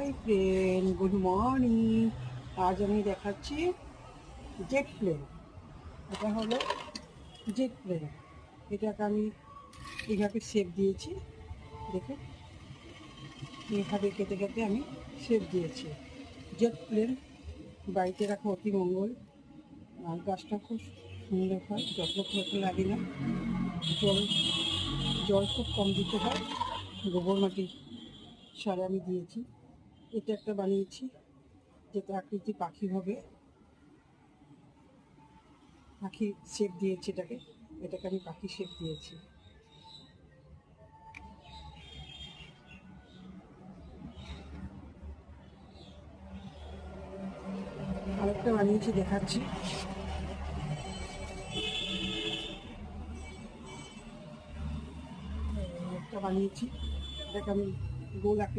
Hi friend, good morning. আজ আমি দেখাচ্ছি জেট প্লেন। এটা হলো জেট প্লেন। এটাকে আমি এইভাবে শেপ দিয়েছি, দেখুন এইভাবে কেটে কেটে আমি শেপ দিয়েছি। জেট প্লেন বাড়িতে রাখা অতি মঙ্গল। আর গাছটা খুব সুন্দর হয়, যত্ন করতে লাগে না। জল জল খুব কম দিতে হয়। গোবর মাটি সার আমি দিয়েছি। এটা একটা বানিয়েছি যেটা আকৃতি পাখি হবে, পাখি শেপ দিয়েছি এটাকে আমি পাখি শেপ দিয়েছি। আরেকটা বানিয়েছি, দেখাচ্ছি। একটা বানিয়েছি, এটাকে আমি গোল আকৃতি